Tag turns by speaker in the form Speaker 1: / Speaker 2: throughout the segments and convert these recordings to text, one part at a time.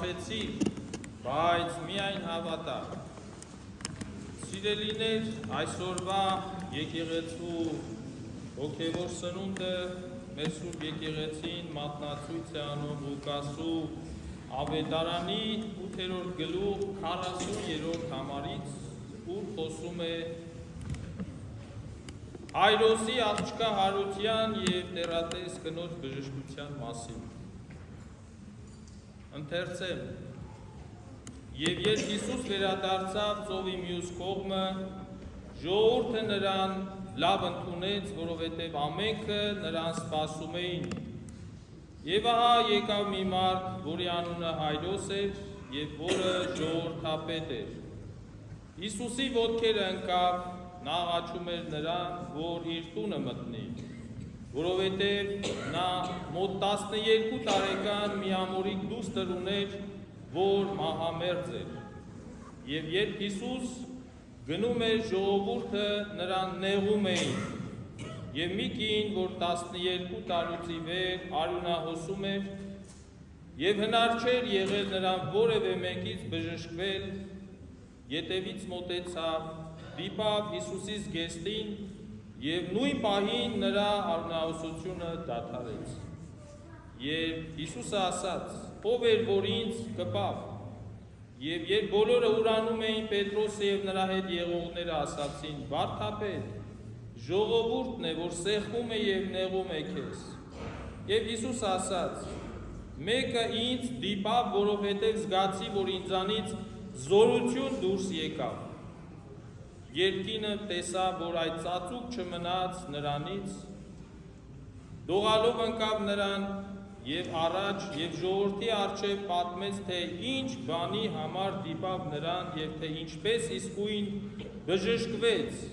Speaker 1: վախեցիր, բայց միայն հավատա։ Սիրելիներ, այսօրվա եկեղեցու հոգևոր սնունդը մեր Սուրբ եկեղեցին մատնացույց է անում Ղուկասու ավետարանի 8-րդ գլուխ 40-րդ համարից, ուր խոսում է Հայրոսի աղջկա հարության և տերատես կնոջ բժշկության մասին։ Ընթերցեմ. Եվ երբ Հիսուս վերադարձավ ծովի մյուս կողմը, ժողովուրդը նրան լավ ընդունեց, որովհետև ամենքը նրան սպասում էին։ Եվ ահա եկավ մի մարդ, որի անունը Հայրոս էր, և որը ժողովրդապետ էր։ Հիսուսի ոտքերը ընկավ, նա աղաչում էր նրան, որ իր տունը մտնի, որովհետև նա մոտ 12 տարեկան մի ամորիկ դուստր ուներ, որ մահամերձ էր։ Եվ երբ Հիսուս գնում էր, ժողովուրդը նրան նեղում էին, և մի կին, որ 12 տարուց ի վեր արյունահոսում էր, և հնար չէր եղել նրան որևէ մեկից բժշկվել, ետևից մոտեցավ, դիպավ Հիսուսի զգեստին և նույն պահին նրա արյունահոսությունը դադարեց։ Եվ Հիսուսը ասաց. ով էր, որ ինձ կպավ։ Եվ երբ բոլորը ուրանում էին, Պետրոսը և նրա հետ եղողները ասացին. Վարդապետ, ժողովուրդն է, որ սեղմում է և նեղում է քեզ։ Եվ Հիսուս ասաց. մեկը ինձ դիպավ, որովհետև զգացի, որ ինձանից զորություն դուրս եկավ։ Երկինը տեսավ, որ այդ ծածուկ չմնաց նրանից, դողալով ընկավ նրան և առաջ և ժողովրդի առջև պատմեց, թե ինչ բանի համար դիպավ նրան և թե ինչպես իսկույն բժշկվեց։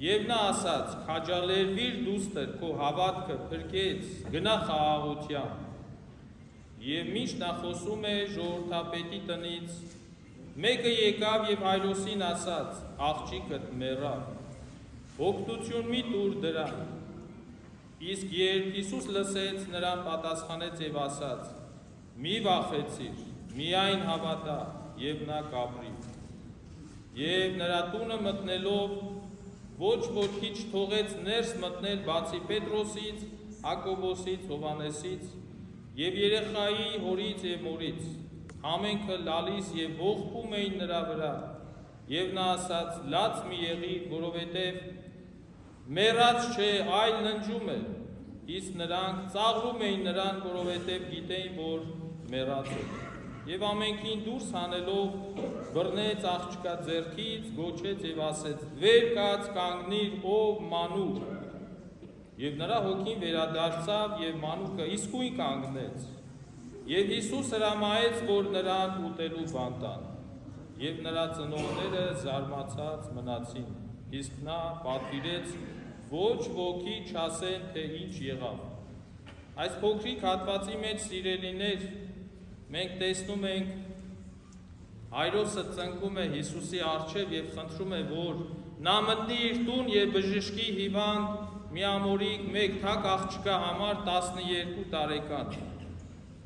Speaker 1: Եվ նա ասաց. քաջալերվիր դուստր, քո հավատքը փրկեց, գնա խաղաղությամբ։ Եվ մինչ նա խոսում է, ժողովրդապետի տնից մեկը եկավ և Հայրոսին ասաց. աղջիկդ մեռավ, օգնություն մի տուր դրան։ Իսկ երբ Հիսուս լսեց, նրան պատասխանեց և ասաց. մի վախեցիր, միայն հավատա, և նա կապրի։ Եվ նրա տունը մտնելով, ոչ ոքի չթողեց ներս մտնել, բացի Պետրոսից, Հակոբոսից, Հովհաննեսից և երեխայի հորից և մորից։ Ամենքը լալիս և ողբում էին նրա վրա, և նա ասաց. լաց մի եղիր, որովհետև մեռած չէ, այլ ննջում է։ Իսկ նրանք ծաղրում էին նրան, որովհետև գիտեին, որ մեռած է։ Եվ ամենքին դուրս հանելով, բռնեց աղջկա ձեռքից, գոչեց և ասեց. վեր կաց, կանգնիր, ով մանուկ։ Եվ նրա հոգին վերադարձավ և մանուկը իսկույն կանգնեց։ Եվ Հիսուս հրամայեց, որ նրան ուտելու բան տան։ Եվ նրա ծնողները զարմացած մնացին, իսկ նա պատվիրեց ոչ ոքի չասեն, թե ինչ եղավ։ Այս փոքրիկ հատվածի մեջ, սիրելիներ, մենք տեսնում ենք Հայրոսը ծնկում է Հիսուսի առջև և խնդրում է, որ նա մտնի իր տուն և բժշկի հիվանդ մի ամորիկ մեկ թակ աղջկա համար 12 տարեկան։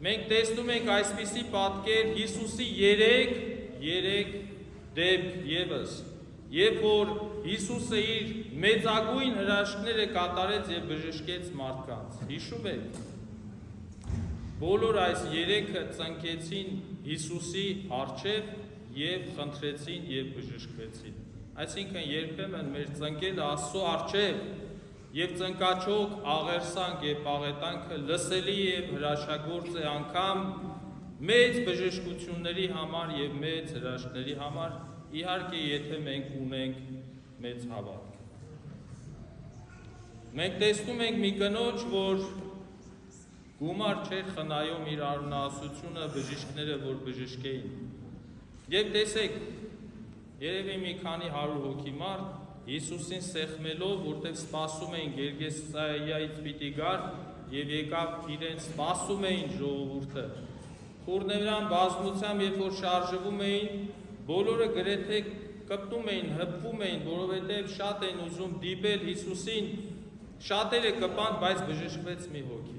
Speaker 1: Մենք տեսնում ենք այսպիսի պատկեր Հիսուսի երեք դեպք ևս, երբ որ Հիսուսը իր մեծագույն հրաշքները կատարեց և բժշկեց մարդկանց։ Հիշում եք, բոլոր այս երեքը ծնկեցին Հիսուսի առջև և խնդրեցին և բժշկվեցին։ Այսինքն երբեմն մեր ծնկելը Աստծո առջև և ծնկաչոք աղերսանք և պաղետանքը լսելի և հրաշագործ է անգամ մեծ բժշկությունների համար և մեծ հրաշքների համար, իհարկե եթե մենք ունենք մեծ հավատք։ Մենք տեսնում ենք մի կնոջ, որ գումար չէր խնայում իր արյունահոսությունը բժիշկները, որ բժշկեին։ Եվ տեսեք, երևի մի քանի 100 հոգի մարդ Հիսուսին սեղմելով, որտեղ սպասում էին Գերգեսայիայից պիտի գար և եկավ իրեն սպասում էին ժողովուրդը։ Խուռներան բազմությամբ, երբ որ շարժվում էին, բոլորը գրեթե կպտում էին, հպվում էին, որովհետև շատ են ուզում դիպել Հիսուսին, շատերը կպան, բայց բժշկվեց մի հոգի։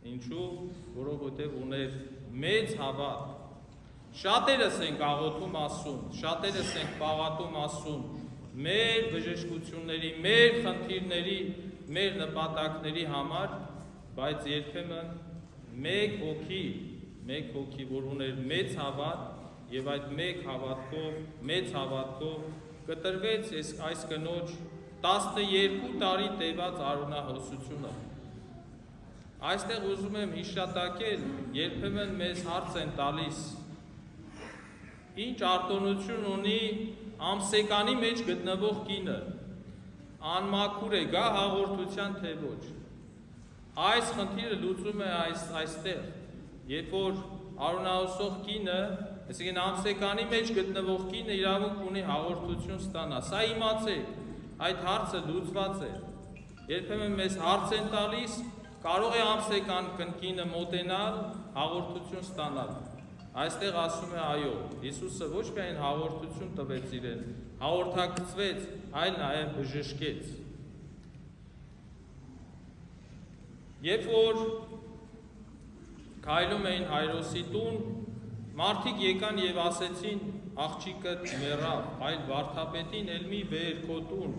Speaker 1: Ինչու՞, որովհետև ուներ մեծ հավատ։ Շատերս ենք աղոթում ասում, շատերս ենք պաղատում ասում, մեր բժշկությունների, մեր խնդիրների, մեր նպատակների համար, բայց երբեմն մեկ հոգի, որ ուներ մեծ հավատ եւ այդ մեծ հավատքով կտրվեց այս կնոջ 12 տարի տևած արունահոսությունը։ Այստեղ ուզում եմ հիշատակել, երբեմն մեզ հարց են տալիս, ինչ արտոնություն ունի ամսեկանի մեջ գտնվող կինը, անմաքուր է, գա հաղորդության թե ոչ։ Այս խնդիրը լուծում է այստեղ, երբ որ արունահոսող կինը, այսինքն ամսեկանի մեջ գտնվող կինը իրավունք ունի հաղորդություն ստանա։ Սա իմացեք, այդ հարցը լուծված է։ Երբեմն մեզ հարց են տալիս, կարող է ամսեկան կինը մոտենալ, հաղորդություն ստանալ։ Այստեղ ասում է այո, Հիսուսը ոչ միայն հաղորդություն տվեց իրեն, հաղորդակցվեց, այլ նաև բժշկեց։ Երբ որ քայլում էին Հայրոսի տուն, մարդիկ եկան եւ ասեցին, աղջիկը մեռավ, այլ վարդապետին էլ մի բեր քո տուն,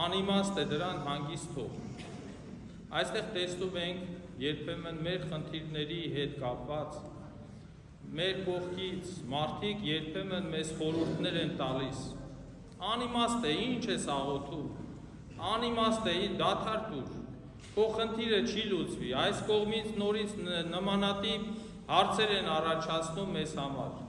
Speaker 1: անիմաստ է դրան հանգիստ թող։ Այստեղ տեսնում ենք, երբեմն մեր խնդիրների հետ կապված, մեր կողքից մարդիկ երբեմն մեզ խորհուրդներ են տալիս։ Անիմաստ է, ինչ ես աղոթում, անիմաստ է, դադար տուր, քո խնդիրը չի լուծվի, այս կողմից նորից նմանատիպ հարցեր են առաջացնում մեզ համար,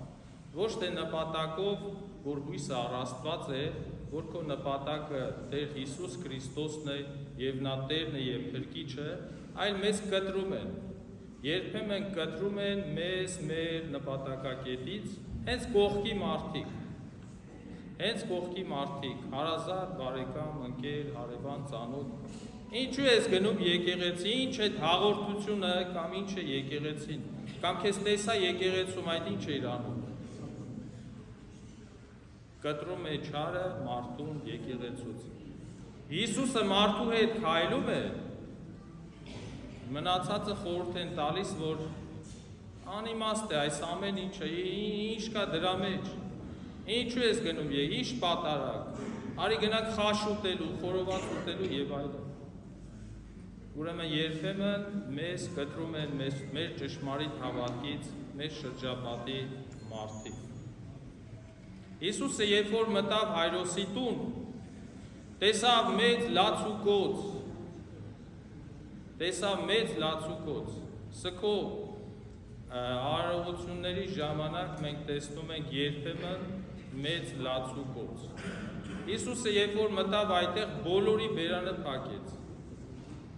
Speaker 1: ոչ թե նպատակով, որ հույսը առաստված է, որ քո նպատակը Տեր Հիսուս Քրիստոսն է եւ նա Տերն է եւ Փրկիչը, այլ մեզ կտրում են։ Երբեմն կտրում են մեզ մեր նպատակակետից հենց կողքի մարդիկ, հարազատ, բարեկամ, ընկեր, հարևան, ծանոթ։ Ինչու ես գնում եկեղեցի, ինչ է հաղորդությունը կամ ինչ է եկեղեցին, կամ քեզ տեսա եկեղեցում այդ ինչ է իրանում։ Կտրում է չարը մարդուն եկեղեցուց։ Հիսուսը մարդու հետ քայլում է, մնացածը խորհուրդ են տալիս, որ անիմաստ է այս ամեն ինչը, ինչ կա դրա մեջ, ինչու ես գնում, ինչ պատարակ, արի գնանք խաշ ուտելու, խորոված ուտելու եւ այլն։ Ուրեմն երբեմն մեզ կտրում են մեր ճշմարիտ հավատքից, մեր շրջապատի մարդիկ։ Հիսուսը երբ որ մտավ Հայրոսի տուն, տեսավ մեծ լացուկոց, սքո արարողությունների ժամանակ մենք տեսնում ենք երբեմն մեծ լացուկոց։ Հիսուսը երբ որ մտավ այդտեղ բոլորի բերանը փակեց,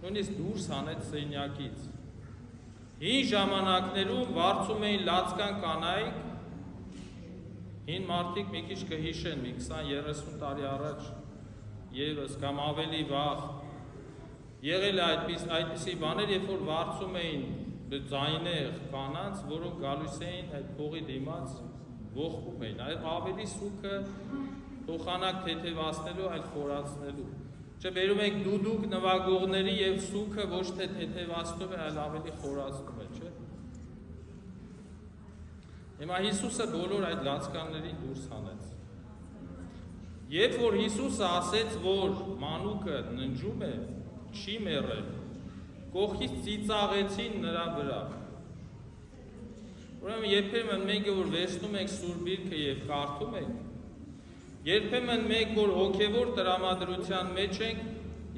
Speaker 1: նույնիսկ դուրս հանեց սենյակից։ Հին ժամանակներում վարձում էին լացկան կանայք, հին մարդիկ մի քիչ կհիշեն, մի 20-30 տարի առաջ եւս կամ ավելի վաղ եղել է այդպիսի բաներ, երբ որ վարձում էին ձայներ կանանց, որոնք գալիս էին այդ փողի դիմաց ողբում էին, այլ ավելի սուքը փոխանակ թեթևացնելու, այլ խորացնելու։ Չէ, բերում եք դուդուկ նվագողների եւ սուքը ոչ թե թեթևացնում է, այլ ավելի խորացնում է, չէ։ Հիմա Հիսուսը բոլոր այդ լացկաններին դուրս հանեց։ Երբ որ Հիսուսը ասեց, որ մանուկը ննջում է, չի մեռել, կողքից ծիծաղեցին նրա վրա։ Ուրեմն երբեմն մենք որ վերցնում ենք Սուրբ Գիրքը եւ կարդում ենք, երբեմն մենք որ հոգեվոր տրամադրության մեջ ենք,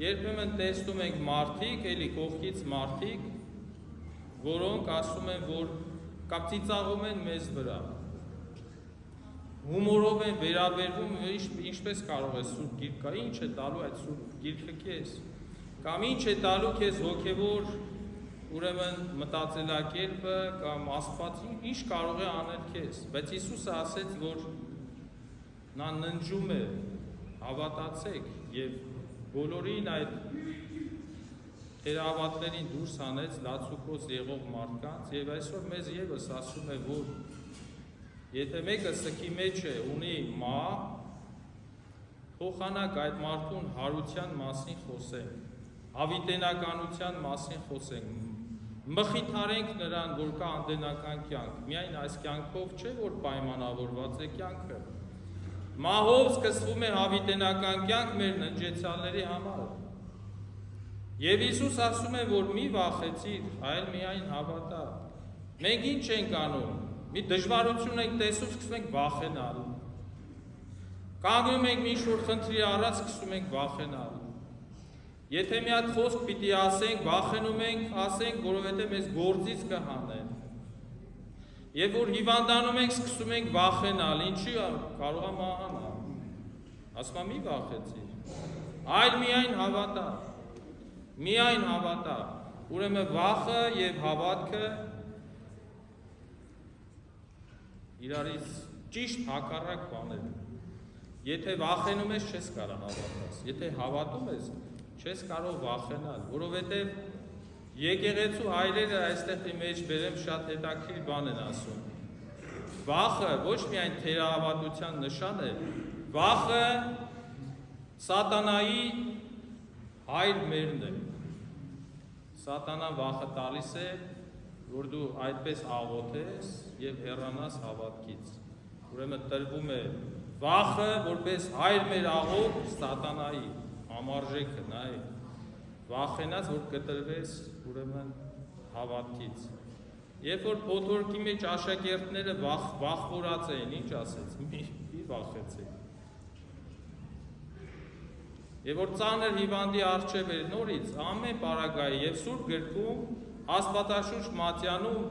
Speaker 1: երբեմն տեսնում ենք մարդիկ, էլի կողքից մարդիկ, որոնք ասում են, որ կամ ծիծաղում են մեզ վրա, հումորով են վերաբերվում, ինչպես կարող է Սուրբ Գիրքը, ինչ է տալու այդ Սուրբ Գիրքը քեզ, կամ ինչ է տալու քեզ հոգևոր, ուրեմն մտածելակերպը կամ Աստված ինչ կարող է անել քեզ, բայց Հիսուսը ասեց, որ նա ննջում է, հավատացեք եւ բոլորին այդ թերահավատներին դուրս հանեց լացուկոց եղող մարդկանց եւ այսօր մեզ եւս ասում է, որ եթե մեկը սքի մեջ է, ունի մահ, փոխանակ այդ մարդուն հարության մասին խոսենք, հավիտենականության մասին խոսենք, մխիթարենք նրան, որ կա անդենական կյանք, միայն այս կյանքով չէ, որ պայմանավորված է կյանքը։ Մահով սկսվում է հավիտենական կյանք մեր ննջեցյալների համար։ Եվ Հիսուս ասում է, որ մի վախեցիր, այլ միայն հավատա։ Մենք ինչ ենք անում, մի դժվարություն ենք տեսում, սկսում ենք վախենալ։ Կանգնում ենք ինչ-որ խնդրի առաջ, սկսում ենք վախենալ։ Եթե մի հատ խոսք պիտի ասենք, վախենում ենք, ասենք, որովհետև մեզ գործից կհանեն։ Եվ որ հիվանդանում ենք, սկսում ենք վախենալ, ինչի կարող է մահանալ։ Ասում եմ, մի վախեցիր, այլ միայն հավատա։ Միայն հավատա։ Ուրեմն վախը եւ հավատքը իրարից ճիշտ հակառակ բաներ են։ Եթե վախենում ես, չես կարող հավատալ։ Եթե հավատում ես, չես կարող վախենալ, որովհետև եկեղեցու հայրերը այստեղի մեջ բերեմ շատ հետաքրքիր բան են ասում։ Վախը ոչ միայն թերահավատության նշան է, վախը սատանայի հայր մերն է։ Սատանան վախը տալիս է, որ դու այդպես աղոթես և հեռանաս հավատքից։ Ուրեմն տրվում է վախը, որպես հայր մեր աղոթ սատանայի համարժեքը նայ, վախենաս, որ կտրվես ուրեմն հավատքից։ Երբ որ փոթորկի մեջ աշակերտները վախվորած էին, ինչ ասեց, մի վախեցեք։ Եվ որ ծանր հիվանդի առջև էր նորից, ամեն պարագայի և սուրբ գրքում, Աստվածաշունչ Մատյանում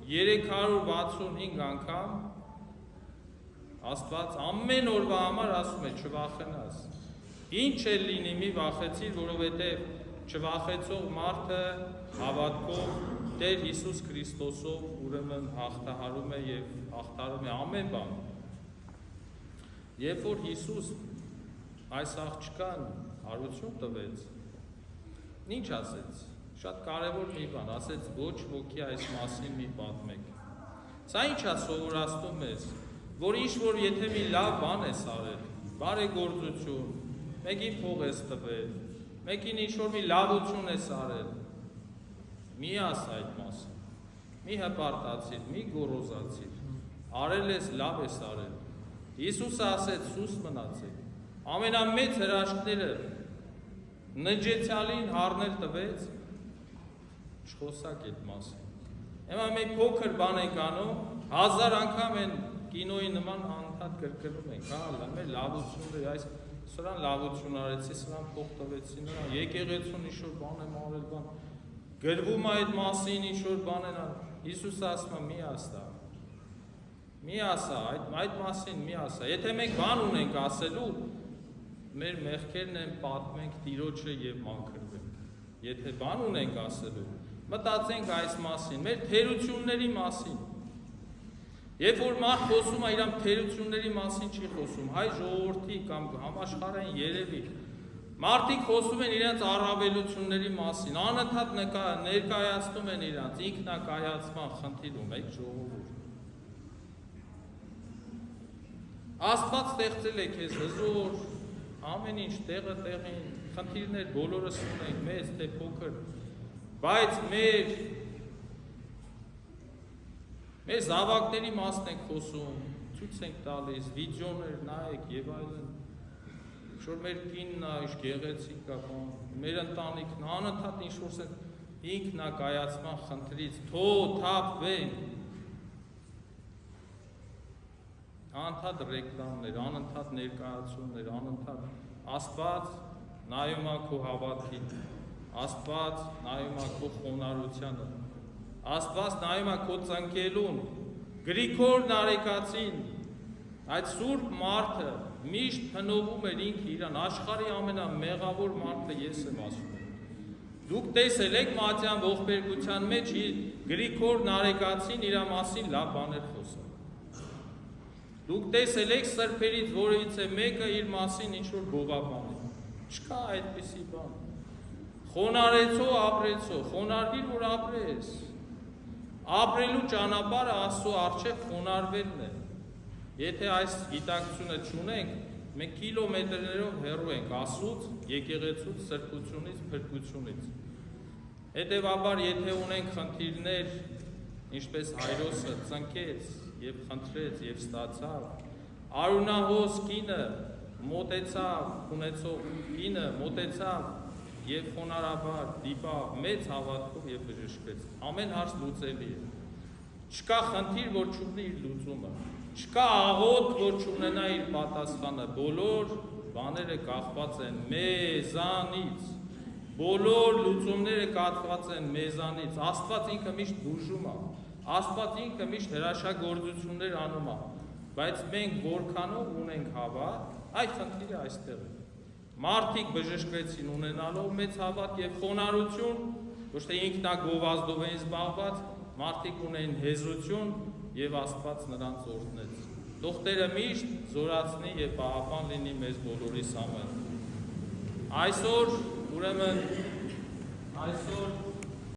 Speaker 1: 365 անգամ Աստված ամեն օրվա համար ասում է չվախենաս։ Ինչ է լինի մի վախեցիր, որովհետև չվախեցող մարդը հավատքով Տեր Հիսուս Քրիստոսով ուրեմն հաղթահարում է և հաղթահարում է ամեն բան։ Երբ որ Հիսուս այս աղջկան հարություն տվեց, ինչ ասեց, շատ կարևոր մի բան, ասեց ոչ ոքի այս մասին մի պատմեք։ Սա ինչ է սովորացնում մեզ, որ ինչ-որ եթե մի լավ բան ես արել, բարեգործություն, մեկին փող ես տվել, մեկին ինչ-որ մի լավություն ես արել, մի ասա այդ մասին, մի հպարտացիր, մի գոռոզացիր, արել ես, լավ ես արել։ Հիսուսը ասեց, սուս մնացեք, ամենամեծ հրաշքները ննջեցյալին հարնել տվեց, չխոսակ այդ մասին։ Հիմա մենք փոքր բան ենք անում, 1000 անգամ են կինոյի նման անդադ կրկնում ենք, հա, մեր լավությունները, այս սրան լավություն արեցի, սրան փող տվեցի, նրան եկեղեցուն ինչ-որ բան եմ արել, բան գրվում է այդ մասին, ինչ-որ բան են արել։ Հիսուսը ասում է՝ մի ասա։ Մի ասա, այդ մասին մի ասա։ Եթե մենք բան ունենք ասելու, մեր մեղքերն են պատմենք Տիրոջը և մաքրվենք։ Եթե բան ունենք ասելու, մտածենք այս մասին, մեր թերությունների մասին։ Երբ որ մարդ խոսում է իրան թերությունների մասին չի խոսում, հայ ժողովրդի կամ համաշխարհային երևի, մարդիկ խոսում են իրենց առավելությունների մասին, անընդհատ ներկայացնում են իրանց, ինքնակայացման խնդիրում եք ժողովուրդ։ Աստված ստեղծել է քեզ հզոր, ամեն ինչ տեղը տեղին, խնդիրներ բոլորս ունենք, մեծ թե փոքր, բայց մեր զավակների մասն ենք խոսում, ցույց ենք տալիս, վիդեոներ նայեք եւ այլն, որ մեր կինն է, ինչ գեղեցիկ է, մեր ընտանիքն անընդհատ ինչ-որ ինքնակայացման խնդրից թափվենք, անընդհատ ռեկլամներ, անընդհատ ներկայացումներ, անընդհատ Աստված նայում է քո հավատքին, Աստված նայում է քո խոնարհությանը, Աստված նայում է քո ծնկելուն, Գրիգոր Նարեկացին, այդ սուրբ մարդը միշտ հնովում էր ինքը իրան, աշխարհի ամենամեղավոր մարդը ես եմ ասում։ Դուք տեսել եք Մատյան ողբերգության մեջ Գրիգոր Նարեկացին իր մասին լավ բաներ խոսում։ Դուք տեսել եք սրբերից որևիցե մեկը իր մասին ինչ-որ գովաբանի։ Չկա այդպիսի բան։ Խոնարեցո ապրեցո, խոնարհիր, որ ապրես։ Ապրելու ճանապարհը Աստծո առջև խոնարհվելն է։ Եթե այս գիտակցությունը չունենք, մենք կիլոմետրերով հեռու ենք Աստծուց, եկեղեցուց, սրբությունից, փրկությունից։ Հետևաբար, եթե ունենք խնդիրներ, ինչպես Հայրոսը ծնկեց եւ խնդրեց եւ ստացավ, արունահոս կինը մոտեցավ, ունեցող կինը մոտեցավ եւ խոնարհաբար դիպավ մեծ հավատքով եւ բժշկվեց։ Ամեն հարց լուծելի է։ Չկա խնդիր, որ չունի իր լուծումը։ Չկա աղոթք, որ չունենա իր պատասխանը։ Բոլոր բաները կախված են մեզանից։ Բոլոր լուծումները կախված են մեզանից։ Աստված ինքը միշտ բուժում է։ Աստված ինքը միշտ հրաշագործություններ անում է։ Բայց մենք որքանով ունենք հավատ, այդ խնդիրը այստեղ է։ Մարդիկ բժշկվեցին ունենալով մեծ հավատ եւ խոնարհություն, ոչ թե ինքնագովազդով են զբաղված, մարդիկ ունեն հեզություն եւ Աստված նրանց օրհնեց։ Թող Տերը միշտ զորացնի եւ պահապան լինի մեզ բոլորիս համար։ Այսօր ուրեմն այսօր